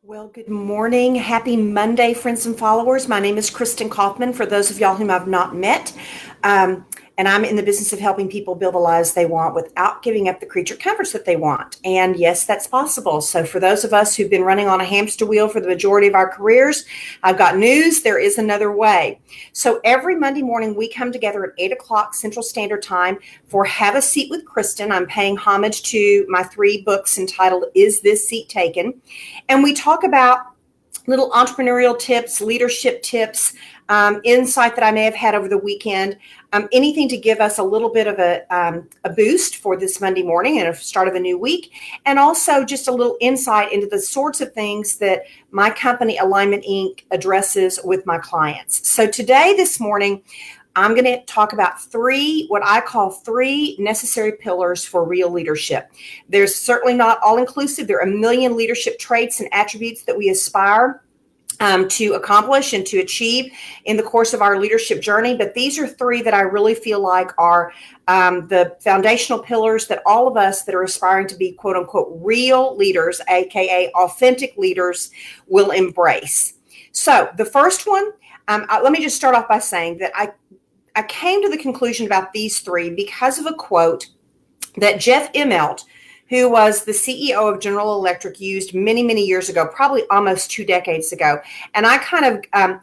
Well, good morning. Happy Monday, friends and followers. My name is Kristin Kaufman, for those of y'all whom I've not met. And I'm in the business of helping people build the lives they want without giving up the creature comforts that they want. And yes, that's possible. So for those of us who've been running on a hamster wheel for the majority of our careers, I've got news. There is another way. So every Monday morning, we come together at 8 o'clock Central Standard Time for Have a Seat with Kristin. I'm paying homage to my 3 books entitled, Is This Seat Taken? And we talk about little entrepreneurial tips, leadership tips, insight that I may have had over the weekend, anything to give us a little bit of a boost for this Monday morning and a start of a new week, and also just a little insight into the sorts of things that my company, Alignment Inc., addresses with my clients. So today, this morning, I'm going to talk about what I call 3 necessary pillars for real leadership. There's certainly not all inclusive. There are a million leadership traits and attributes that we aspire to accomplish and to achieve in the course of our leadership journey. But these are 3 that I really feel like are the foundational pillars that all of us that are aspiring to be quote unquote real leaders, aka authentic leaders, will embrace. So the first one, let me just start off by saying that I came to the conclusion about these 3 because of a quote that Jeff Immelt, who was the CEO of General Electric, used many, many years ago, probably almost 2 decades ago. And I kind of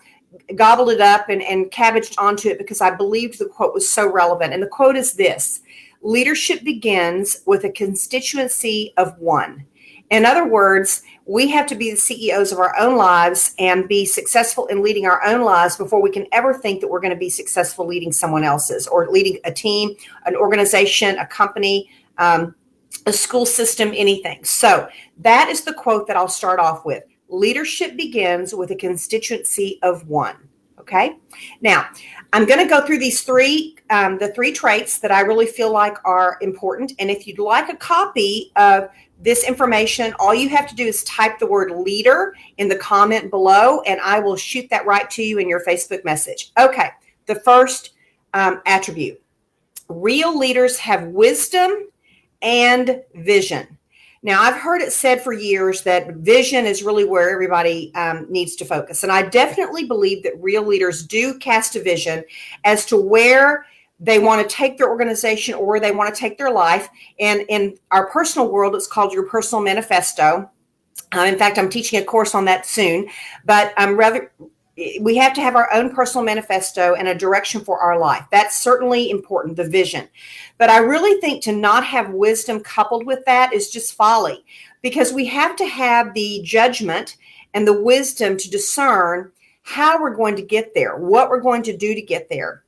gobbled it up and cabbaged onto it because I believed the quote was so relevant. And the quote is this: leadership begins with a constituency of 1. In other words, we have to be the CEOs of our own lives and be successful in leading our own lives before we can ever think that we're going to be successful leading someone else's or leading a team, an organization, a company, a school system, anything. So that is the quote that I'll start off with. Leadership begins with a constituency of 1. Okay. Now, I'm going to go through these 3, the 3 traits that I really feel like are important. And if you'd like a copy of this information, all you have to do is type the word leader in the comment below, and I will shoot that right to you in your Facebook message. Okay. The first attribute: real leaders have wisdom and vision. Now, I've heard it said for years that vision is really where everybody needs to focus. And I definitely believe that real leaders do cast a vision as to where they want to take their organization or where they want to take their life. And in our personal world, it's called your personal manifesto. In fact, I'm teaching a course on that soon. But we have to have our own personal manifesto and a direction for our life. That's certainly important, the vision. But I really think to not have wisdom coupled with that is just folly, because we have to have the judgment and the wisdom to discern how we're going to get there, what we're going to do to get there,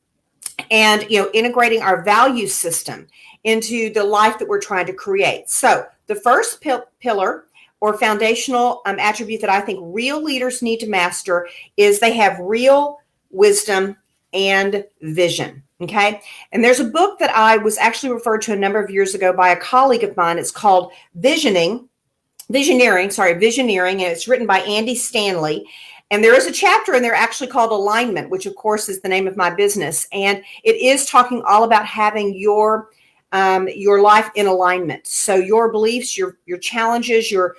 and integrating our value system into the life that we're trying to create. So the first pillar or foundational attribute that I think real leaders need to master is they have real wisdom and vision. Okay. And there's a book that I was actually referred to a number of years ago by a colleague of mine. It's called Visioneering, and it's written by Andy Stanley. And there is a chapter in there actually called Alignment, which of course is the name of my business. And it is talking all about having your life in alignment. So your beliefs, your challenges, your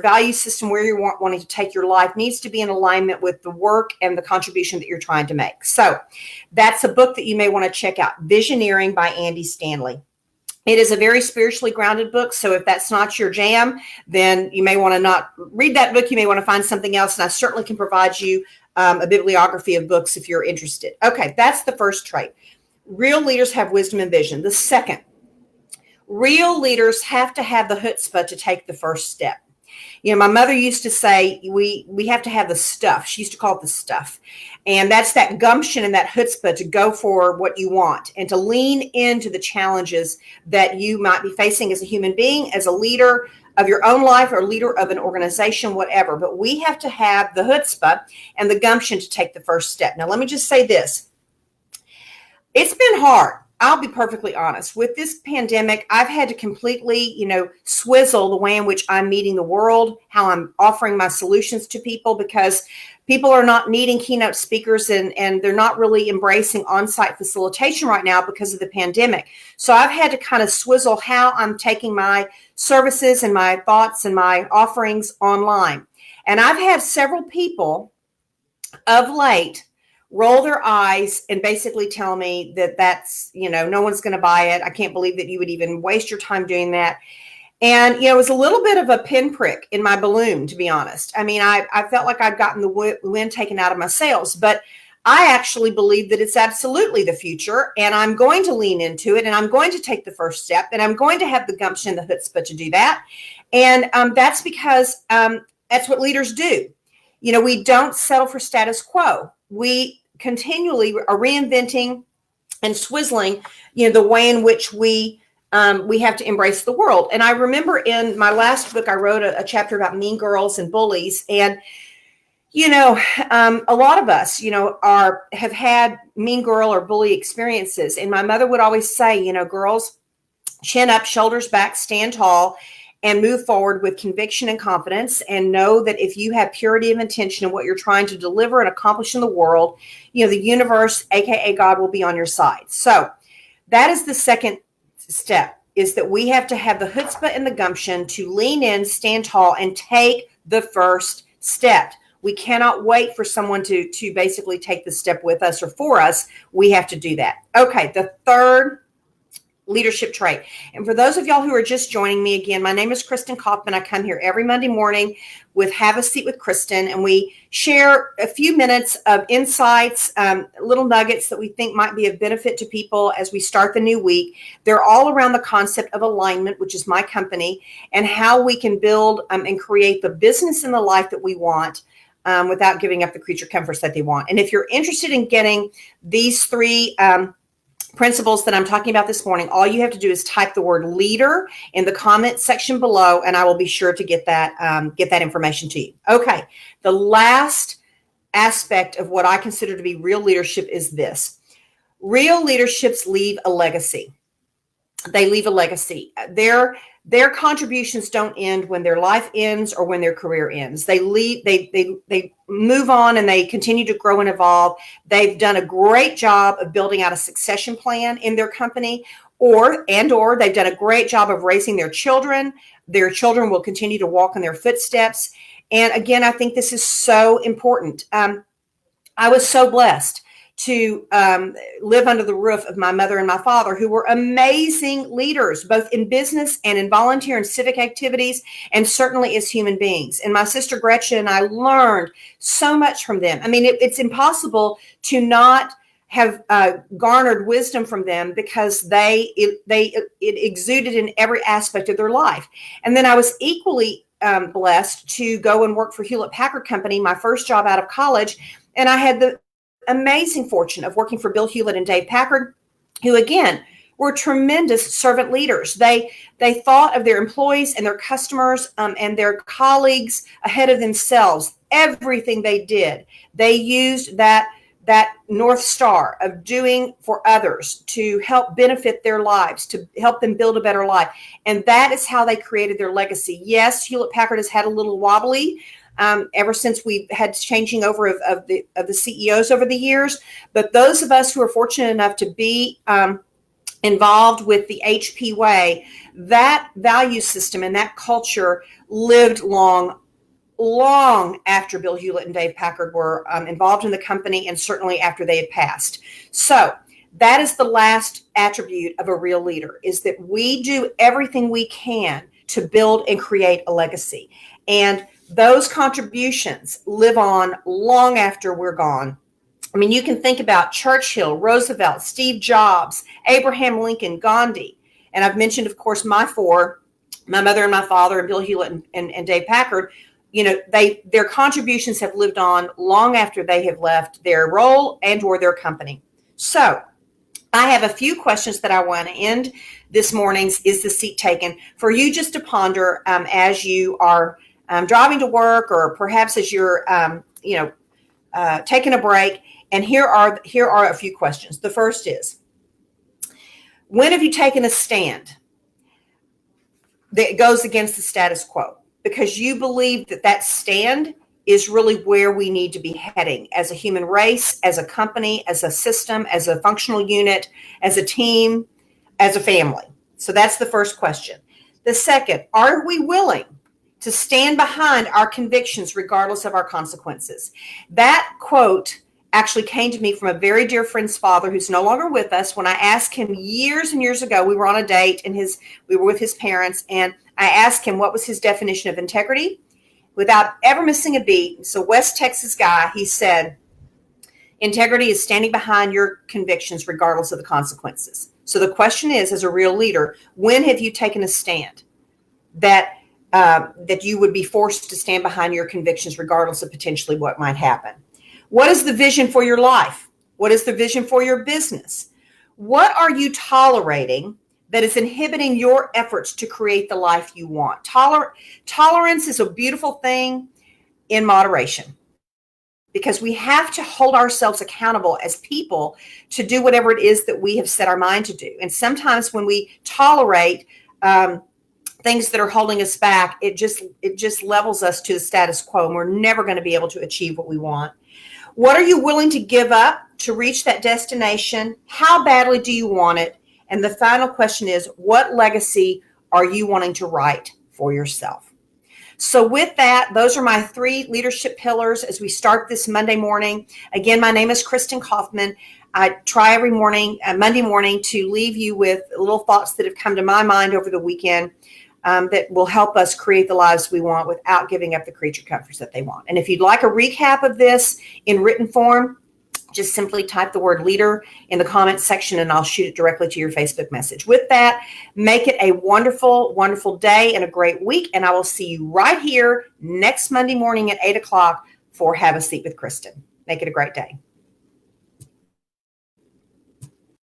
value system, where you're wanting to take your life needs to be in alignment with the work and the contribution that you're trying to make. So that's a book that you may want to check out, Visioneering by Andy Stanley. It is a very spiritually grounded book. So if that's not your jam, then you may want to not read that book. You may want to find something else. And I certainly can provide you a bibliography of books if you're interested. Okay, that's the first trait. Real leaders have wisdom and vision. The second, real leaders have to have the chutzpah to take the first step. My mother used to say, we have to have the stuff. She used to call it the stuff. And that's that gumption and that chutzpah to go for what you want and to lean into the challenges that you might be facing as a human being, as a leader of your own life or leader of an organization, whatever. But we have to have the chutzpah and the gumption to take the first step. Now, let me just say this. It's been hard. I'll be perfectly honest. With this pandemic, I've had to completely, swizzle the way in which I'm meeting the world, how I'm offering my solutions to people, because people are not needing keynote speakers and they're not really embracing on-site facilitation right now because of the pandemic. So I've had to kind of swizzle how I'm taking my services and my thoughts and my offerings online. And I've had several people of late roll their eyes and basically tell me that that's, no one's going to buy it. I can't believe that you would even waste your time doing that. And, it was a little bit of a pinprick in my balloon, to be honest. I mean, I felt like I'd gotten the wind taken out of my sails, but I actually believe that it's absolutely the future, and I'm going to lean into it, and I'm going to take the first step, and I'm going to have the gumption and the chutzpah to do that. And that's because that's what leaders do. We don't settle for status quo. We continually are reinventing and swizzling, the way in which we have to embrace the world. And I remember in my last book, I wrote a chapter about mean girls and bullies. And, a lot of us, have had mean girl or bully experiences. And my mother would always say, girls, chin up, shoulders back, stand tall, and move forward with conviction and confidence, and know that if you have purity of intention in what you're trying to deliver and accomplish in the world, the universe, aka God, will be on your side. So that is the second step, is that we have to have the chutzpah and the gumption to lean in, stand tall, and take the first step. We cannot wait for someone to basically take the step with us or for us. We have to do that. Okay, the third leadership trait. And for those of y'all who are just joining me again, my name is Kristin Kaufman. I come here every Monday morning with Have a Seat with Kristin, and we share a few minutes of insights, little nuggets that we think might be of benefit to people as we start the new week. They're all around the concept of alignment, which is my company, and how we can build and create the business and the life that we want without giving up the creature comforts that they want. And if you're interested in getting these three principles that I'm talking about this morning, all you have to do is type the word leader in the comment section below, and I will be sure to get that information to you. Okay, the last aspect of what I consider to be real leadership is this. Real leaderships leave a legacy. They leave a legacy. Their contributions don't end when their life ends or when their career ends. They move on and they continue to grow and evolve. They've done a great job of building out a succession plan in their company, or they've done a great job of raising their children. Their children will continue to walk in their footsteps. And again, I think this is so important. I was so blessed to live under the roof of my mother and my father, who were amazing leaders, both in business and in volunteer and civic activities, and certainly as human beings. And my sister Gretchen and I learned so much from them. I mean, it's impossible to not have garnered wisdom from them, because it exuded in every aspect of their life. And then I was equally blessed to go and work for Hewlett-Packard Company, my first job out of college, and I had the amazing fortune of working for Bill Hewlett and Dave Packard, who again were tremendous servant leaders. They thought of their employees and their customers and their colleagues ahead of themselves. Everything they did, they used that North Star of doing for others to help benefit their lives, to help them build a better life. And that is how they created their legacy. Yes, Hewlett Packard has had a little wobbly ever since we've had changing over of the CEOs over the years. But those of us who are fortunate enough to be involved with the HP way, that value system and that culture lived long after Bill Hewlett and Dave Packard were involved in the company, and certainly after they had passed. So that is the last attribute of a real leader, is that we do everything we can to build and create a legacy. And those contributions live on long after we're gone. I mean, you can think about Churchill, Roosevelt, Steve Jobs, Abraham Lincoln, Gandhi. And I've mentioned, of course, my mother and my father, and Bill Hewlett and Dave Packard. Their contributions have lived on long after they have left their role and or their company. So I have a few questions that I want to end this morning's Is the Seat Taken? For you just to ponder as you are driving to work, or perhaps as you're, taking a break. And here are a few questions. The first is, When have you taken a stand that goes against the status quo? Because you believe that that stand is really where we need to be heading as a human race, as a company, as a system, as a functional unit, as a team, as a family. So that's the first question. The second, are we willing to stand behind our convictions regardless of our consequences? That quote actually came to me from a very dear friend's father who's no longer with us. When I asked him years and years ago, we were on a date and we were with his parents, and I asked him what was his definition of integrity without ever missing a beat. So West Texas guy, he said, integrity is standing behind your convictions regardless of the consequences. So the question is, as a real leader, when have you taken a stand that you would be forced to stand behind your convictions regardless of potentially what might happen? What is the vision for your life? What is the vision for your business? What are you tolerating that is inhibiting your efforts to create the life you want? Tolerance is a beautiful thing in moderation, because we have to hold ourselves accountable as people to do whatever it is that we have set our mind to do. And sometimes when we tolerate things that are holding us back, it just levels us to the status quo, and we're never going to be able to achieve what we want. What are you willing to give up to reach that destination? How badly do you want it? And the final question is, what legacy are you wanting to write for yourself? So with that, those are my 3 leadership pillars as we start this Monday morning. Again, my name is Kristin Kaufman. I try every morning, Monday morning, to leave you with little thoughts that have come to my mind over the weekend that will help us create the lives we want without giving up the creature comforts that they want. And if you'd like a recap of this in written form, just simply type the word leader in the comments section and I'll shoot it directly to your Facebook message. With that, make it a wonderful, wonderful day and a great week. And I will see you right here next Monday morning at 8 o'clock for Have a Seat with Kristin. Make it a great day.